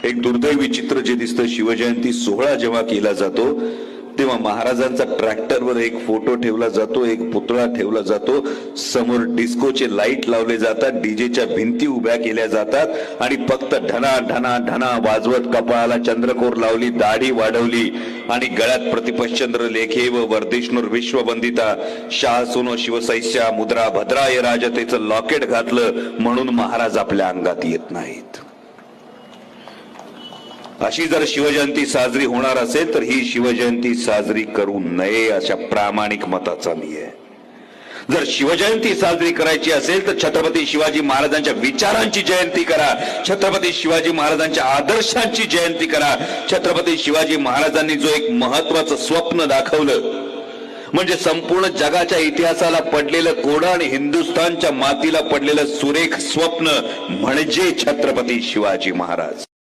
एक दुर्दैवी चित्र जे दिसतं, शिवजयंती सोहळा जेव्हा केला जातो तेव्हा महाराजांचा ट्रॅक्टरवर एक फोटो ठेवला जातो, एक पुतळा ठेवला जातो, समोर डिस्कोचे लाईट लावले जातात, डीजेच्या भिंती उभ्या केल्या जातात आणि फक्त ढना ढना ढना वाजवत कपाळाला चंद्रकोर लावली, दाढी वाढवली आणि गळ्यात प्रतिपश्चंद्र लेखे व वर्धिष्णुर विश्ववंदिता शाह सोनो शिवसैस्या मुद्रा भद्राय राजतेचं लॉकेट घातलं म्हणून महाराज आपल्या अंगात येत नाहीत. अशी जर शिवजयंती साजरी होणार असेल तर ही शिवजयंती साजरी करू नये अशा प्रामाणिक मताचा मी आहे. जर शिवजयंती साजरी करायची असेल तर छत्रपती शिवाजी महाराजांच्या विचारांची जयंती करा, छत्रपती शिवाजी महाराजांच्या आदर्शांची जयंती करा. छत्रपती शिवाजी महाराजांनी जो एक महत्वाचं स्वप्न दाखवलं, म्हणजे संपूर्ण जगाच्या इतिहासाला पडलेलं कोडं आणि हिंदुस्थानच्या मातीला पडलेलं सुरेख स्वप्न म्हणजे छत्रपती शिवाजी महाराज.